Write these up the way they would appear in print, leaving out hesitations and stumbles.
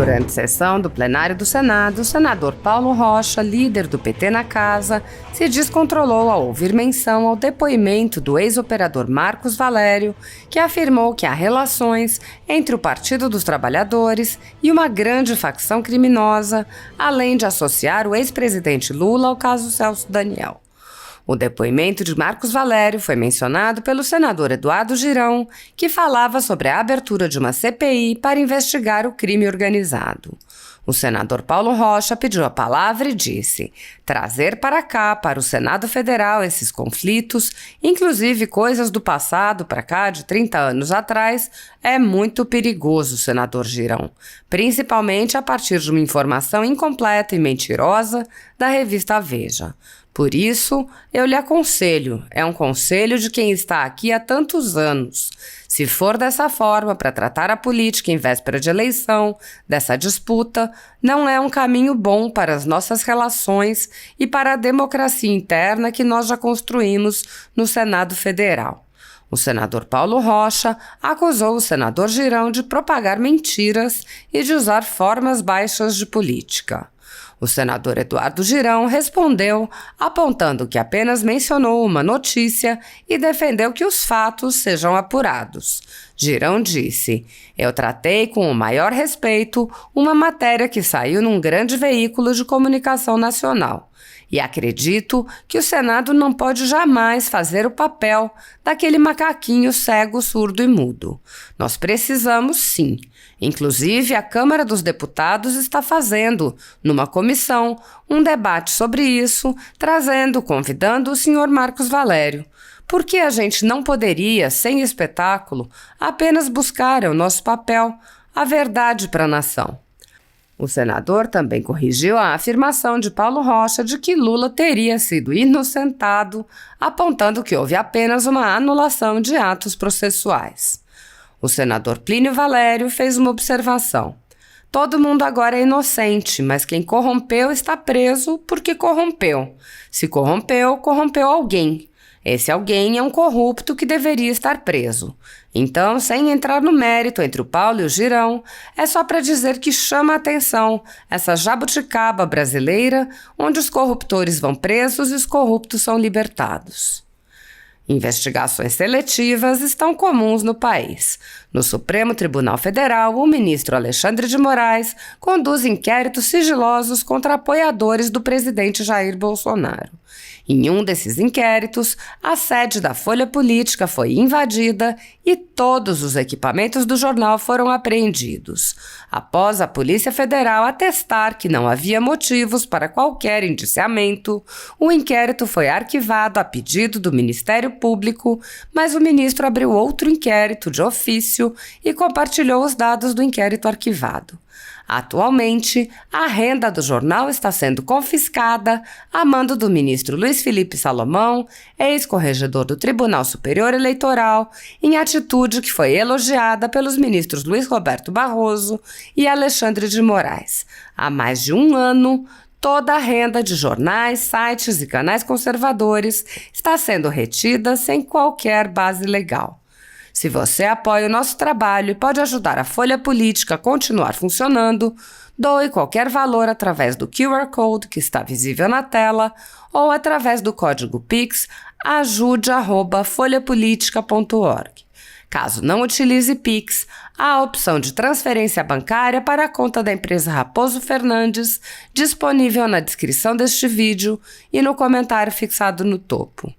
Durante sessão do plenário do Senado, o senador Paulo Rocha, líder do PT na casa, se descontrolou ao ouvir menção ao depoimento do ex-operador Marcos Valério, que afirmou que há relações entre o Partido dos Trabalhadores e uma grande facção criminosa, além de associar o ex-presidente Lula ao caso Celso Daniel. O depoimento de Marcos Valério foi mencionado pelo senador Eduardo Girão, que falava sobre a abertura de uma CPI para investigar o crime organizado. O senador Paulo Rocha pediu a palavra e disse: trazer para cá, para o Senado Federal, esses conflitos, inclusive coisas do passado para cá, de 30 anos atrás, é muito perigoso, senador Girão, principalmente a partir de uma informação incompleta e mentirosa da revista Veja. Por isso, eu lhe aconselho, é um conselho de quem está aqui há tantos anos. Se for dessa forma para tratar a política em véspera de eleição, dessa disputa, não é um caminho bom para as nossas relações e para a democracia interna que nós já construímos no Senado Federal. O senador Paulo Rocha acusou o senador Girão de propagar mentiras e de usar formas baixas de política. O senador Eduardo Girão respondeu, apontando que apenas mencionou uma notícia e defendeu que os fatos sejam apurados. Girão disse: eu tratei com o maior respeito uma matéria que saiu num grande veículo de comunicação nacional. E acredito que o Senado não pode jamais fazer o papel daquele macaquinho cego, surdo e mudo. Nós precisamos, sim. Inclusive, a Câmara dos Deputados está fazendo, numa comissão, um debate sobre isso, convidando o senhor Marcos Valério. Por que a gente não poderia, sem espetáculo, apenas buscar o nosso papel, a verdade para a nação? O senador também corrigiu a afirmação de Paulo Rocha de que Lula teria sido inocentado, apontando que houve apenas uma anulação de atos processuais. O senador Plínio Valério fez uma observação. Todo mundo agora é inocente, mas quem corrompeu está preso porque corrompeu. Se corrompeu, corrompeu alguém. Esse alguém é um corrupto que deveria estar preso. Então, sem entrar no mérito entre o Paulo e o Girão, é só para dizer que chama a atenção essa jabuticaba brasileira onde os corruptores vão presos e os corruptos são libertados. Investigações seletivas estão comuns no país. No Supremo Tribunal Federal, o ministro Alexandre de Moraes conduz inquéritos sigilosos contra apoiadores do presidente Jair Bolsonaro. Em um desses inquéritos, a sede da Folha Política foi invadida e todos os equipamentos do jornal foram apreendidos. Após a Polícia Federal atestar que não havia motivos para qualquer indiciamento, o inquérito foi arquivado a pedido do Ministério Público, mas o ministro abriu outro inquérito de ofício e compartilhou os dados do inquérito arquivado. Atualmente, a renda do jornal está sendo confiscada a mando do ministro Luiz Felipe Salomão, ex-corregedor do Tribunal Superior Eleitoral, em atitude que foi elogiada pelos ministros Luiz Roberto Barroso e Alexandre de Moraes. Há mais de um ano, toda a renda de jornais, sites e canais conservadores está sendo retida sem qualquer base legal. Se você apoia o nosso trabalho e pode ajudar a Folha Política a continuar funcionando, doe qualquer valor através do QR Code que está visível na tela ou através do código Pix ajude@folhapolitica.org. Caso não utilize Pix, há a opção de transferência bancária para a conta da empresa Raposo Fernandes, disponível na descrição deste vídeo e no comentário fixado no topo.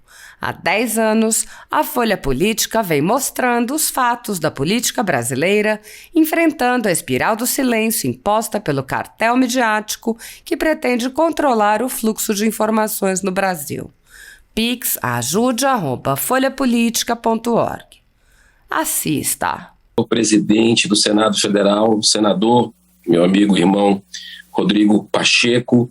Há 10 anos, a Folha Política vem mostrando os fatos da política brasileira, enfrentando a espiral do silêncio imposta pelo cartel midiático que pretende controlar o fluxo de informações no Brasil. Pix ajude@folhapolitica.org. Assista. O presidente do Senado Federal, o senador, meu amigo e irmão Rodrigo Pacheco,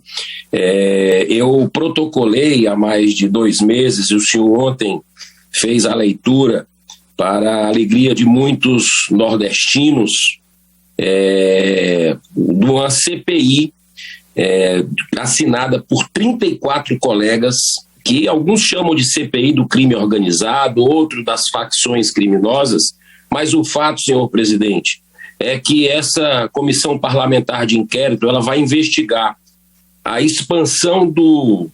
eu protocolei há mais de 2 meses, e o senhor ontem fez a leitura para a alegria de muitos nordestinos, de uma CPI assinada por 34 colegas, que alguns chamam de CPI do crime organizado, outros das facções criminosas, mas o fato, senhor presidente, é que essa comissão parlamentar de inquérito ela vai investigar a expansão do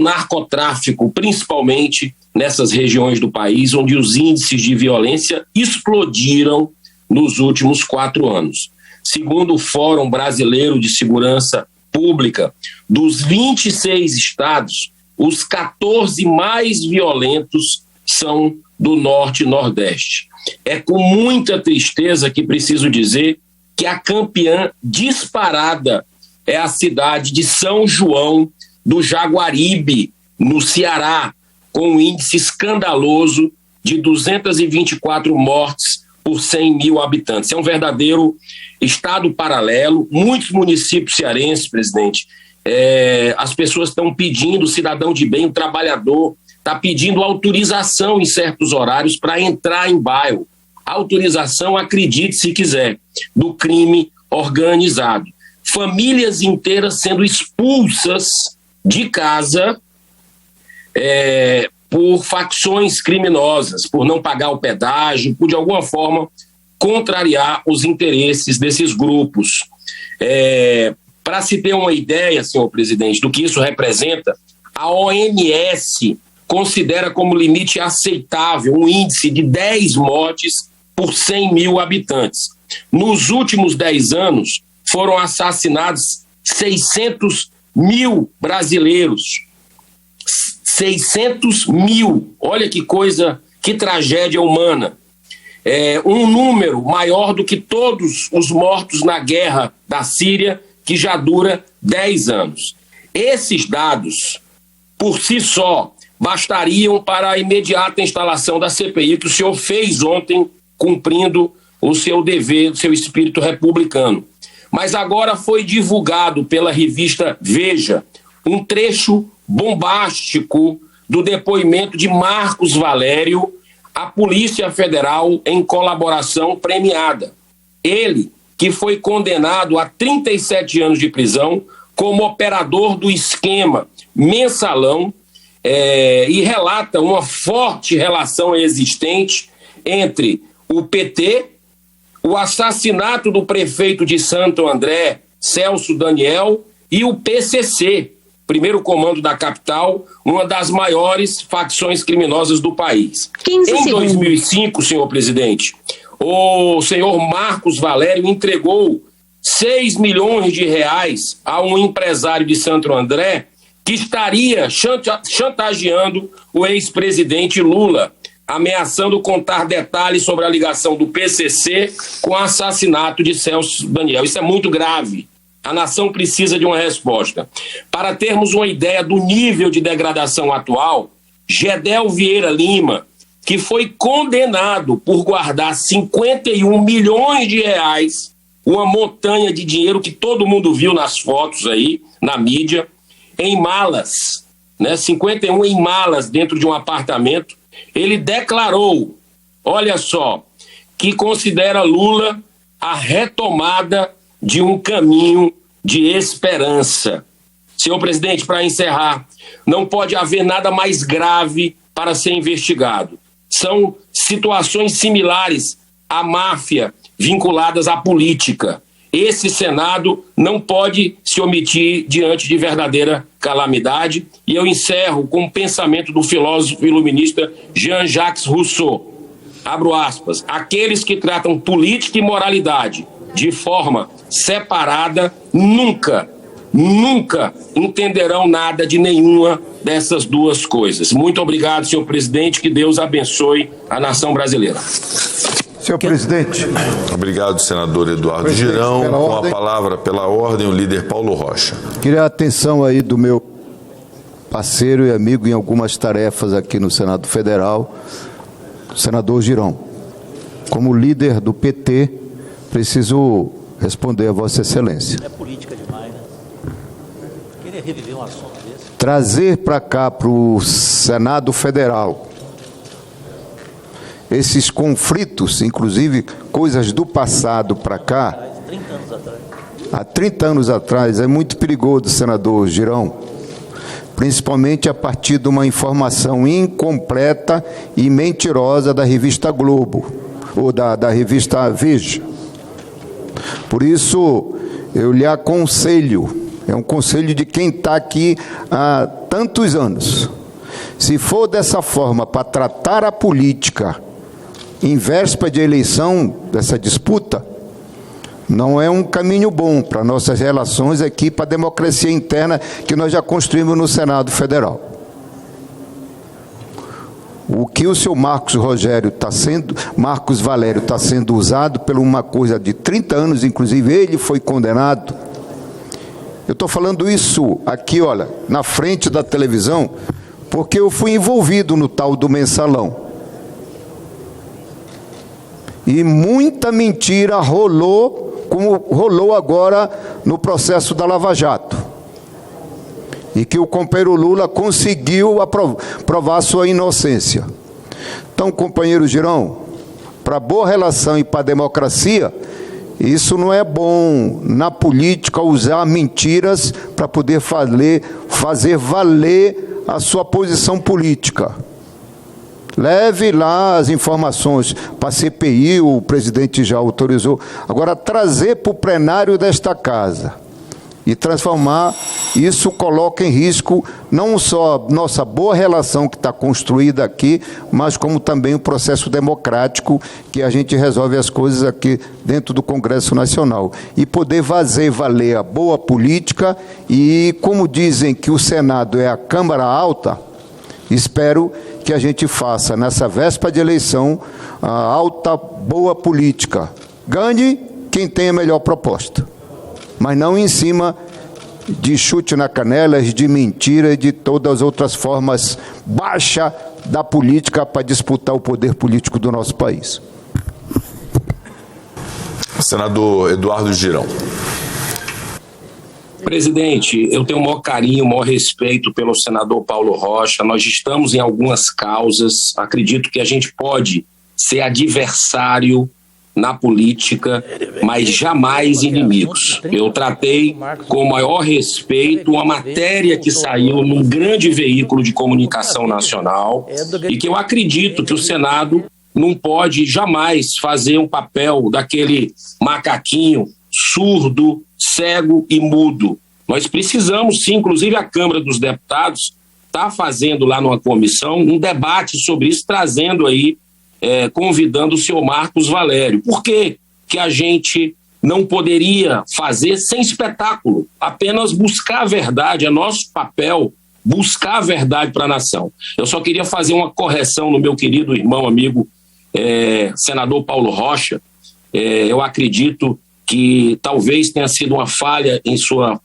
narcotráfico, principalmente nessas regiões do país, onde os índices de violência explodiram nos últimos 4 anos. Segundo o Fórum Brasileiro de Segurança Pública, dos 26 estados, os 14 mais violentos são do Norte e Nordeste. É com muita tristeza que preciso dizer que a campeã disparada é a cidade de São João do Jaguaribe, no Ceará, com um índice escandaloso de 224 mortes por 100 mil habitantes. É um verdadeiro estado paralelo. Muitos municípios cearenses, presidente, as pessoas estão pedindo, o cidadão de bem, o trabalhador, está pedindo autorização em certos horários para entrar em bairro. Autorização, acredite se quiser, do crime organizado. Famílias inteiras sendo expulsas de casa por facções criminosas, por não pagar o pedágio, por de alguma forma contrariar os interesses desses grupos. Para se ter uma ideia, senhor presidente, do que isso representa, a OMS considera como limite aceitável um índice de 10 mortes por 100 mil habitantes. Nos últimos 10 anos, foram assassinados 600 mil brasileiros. 600 mil. Olha que coisa, que tragédia humana. Um número maior do que todos os mortos na guerra da Síria, que já dura 10 anos. Esses dados, por si só, bastariam para a imediata instalação da CPI que o senhor fez ontem, cumprindo o seu dever, o seu espírito republicano. Mas agora foi divulgado pela revista Veja um trecho bombástico do depoimento de Marcos Valério à Polícia Federal em colaboração premiada. Ele, que foi condenado a 37 anos de prisão como operador do esquema Mensalão, e relata uma forte relação existente entre o PT, o assassinato do prefeito de Santo André, Celso Daniel, e o PCC, primeiro comando da capital, uma das maiores facções criminosas do país. Em 2005, senhor presidente, o senhor Marcos Valério entregou 6 milhões de reais a um empresário de Santo André que estaria chantageando o ex-presidente Lula, ameaçando contar detalhes sobre a ligação do PCC com o assassinato de Celso Daniel. Isso é muito grave. A nação precisa de uma resposta. Para termos uma ideia do nível de degradação atual, Gedel Vieira Lima, que foi condenado por guardar 51 milhões de reais, uma montanha de dinheiro que todo mundo viu nas fotos aí, na mídia, em malas, 51 em malas dentro de um apartamento. Ele declarou, olha só, que considera Lula a retomada de um caminho de esperança. Senhor presidente, para encerrar, não pode haver nada mais grave para ser investigado. São situações similares à máfia vinculadas à política. Esse Senado não pode se omitir diante de verdadeira calamidade. E eu encerro com o pensamento do filósofo iluminista Jean-Jacques Rousseau. Abro aspas. Aqueles que tratam política e moralidade de forma separada nunca entenderão nada de nenhuma dessas duas coisas. Muito obrigado, senhor presidente. Que Deus abençoe a nação brasileira. Senhor presidente. Obrigado, senador Eduardo Girão. Com a palavra, pela ordem, o líder Paulo Rocha. Queria a atenção aí do meu parceiro e amigo em algumas tarefas aqui no Senado Federal, senador Girão. Como líder do PT, preciso responder a Vossa Excelência. É política demais, né? Queria reviver um assunto desse. Trazer para cá, para o Senado Federal, esses conflitos, inclusive coisas do passado para cá, 30 anos atrás. há 30 anos atrás, é muito perigoso, senador Girão, principalmente a partir de uma informação incompleta e mentirosa da revista Globo. ou da revista Veja. Por isso, eu lhe aconselho, é um conselho de quem está aqui há tantos anos. Se for dessa forma para tratar a política em véspera de eleição, dessa disputa, não é um caminho bom para nossas relações aqui, para a democracia interna que nós já construímos no Senado Federal. O que o senhor Marcos Valério está sendo usado por uma coisa de 30 anos, inclusive ele foi condenado. Eu estou falando isso aqui, olha, na frente da televisão, porque eu fui envolvido no tal do mensalão. E muita mentira rolou, como rolou agora no processo da Lava Jato. E que o companheiro Lula conseguiu provar sua inocência. Então, companheiro Girão, para boa relação e para a democracia, isso não é bom na política usar mentiras para poder fazer valer a sua posição política. Leve lá as informações para a CPI, o presidente já autorizou. Agora, trazer para o plenário desta casa e transformar, isso coloca em risco não só nossa boa relação que está construída aqui, mas como também o processo democrático que a gente resolve as coisas aqui dentro do Congresso Nacional. E poder fazer valer a boa política e, como dizem que o Senado é a Câmara Alta, espero que a gente faça, nessa véspera de eleição, a alta boa política. Ganhe quem tem a melhor proposta, mas não em cima de chute na canela, de mentira e de todas as outras formas baixas da política para disputar o poder político do nosso país. Senador Eduardo Girão. Presidente, eu tenho o maior carinho, o maior respeito pelo senador Paulo Rocha. Nós estamos em algumas causas. Acredito que a gente pode ser adversário na política, mas jamais inimigos. Eu tratei com o maior respeito uma matéria que saiu num grande veículo de comunicação nacional e que eu acredito que o Senado não pode jamais fazer um papel daquele macaquinho surdo, cego e mudo. Nós precisamos, sim, inclusive a Câmara dos Deputados está fazendo lá numa comissão um debate sobre isso, trazendo aí convidando o senhor Marcos Valério. Por que que a gente não poderia fazer sem espetáculo? Apenas buscar a verdade, é nosso papel buscar a verdade para a nação. Eu só queria fazer uma correção no meu querido irmão, amigo, senador Paulo Rocha. Eu acredito que talvez tenha sido uma falha em sua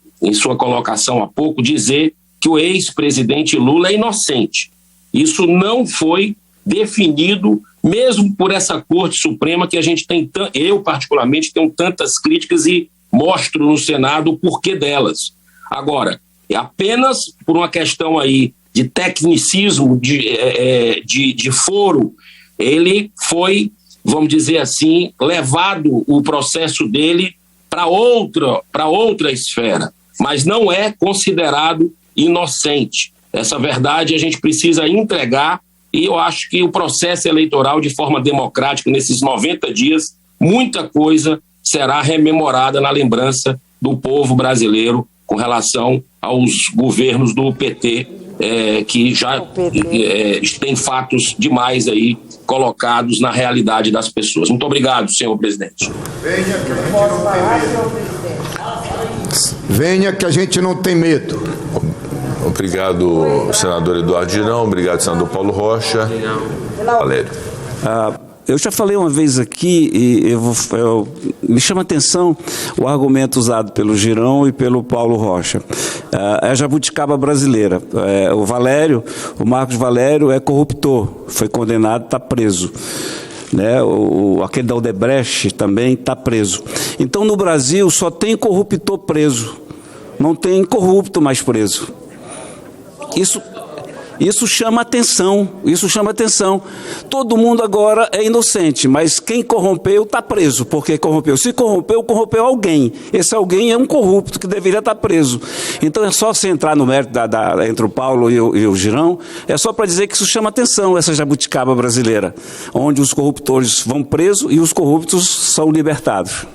colocação há pouco, dizer que o ex-presidente Lula é inocente. Isso não foi definido mesmo por essa Corte Suprema que a gente tem, eu particularmente tenho tantas críticas e mostro no Senado o porquê delas. Agora, apenas por uma questão aí de tecnicismo, de foro, ele foi, vamos dizer assim, levado o processo dele para outra esfera, mas não é considerado inocente. Essa verdade a gente precisa entregar. E eu acho que o processo eleitoral, de forma democrática, nesses 90 dias, muita coisa será rememorada na lembrança do povo brasileiro com relação aos governos do PT, que já tem fatos demais aí colocados na realidade das pessoas. Muito obrigado, senhor presidente. Venha que a gente não tem medo. Obrigado, senador Eduardo Girão. Obrigado, senador Paulo Rocha. Valério. Eu já falei uma vez aqui, e me chama a atenção o argumento usado pelo Girão e pelo Paulo Rocha. É a jabuticaba brasileira. O Marcos Valério é corruptor, foi condenado, está preso. Aquele da Odebrecht também está preso. Então, no Brasil, só tem corruptor preso. Não tem corrupto mais preso. Isso chama atenção, isso chama atenção. Todo mundo agora é inocente, mas quem corrompeu está preso, porque corrompeu. Se corrompeu, corrompeu alguém. Esse alguém é um corrupto que deveria estar preso. Então é só você entrar no mérito entre o Paulo e o Girão, é só para dizer que isso chama atenção, essa jabuticaba brasileira, onde os corruptores vão presos e os corruptos são libertados.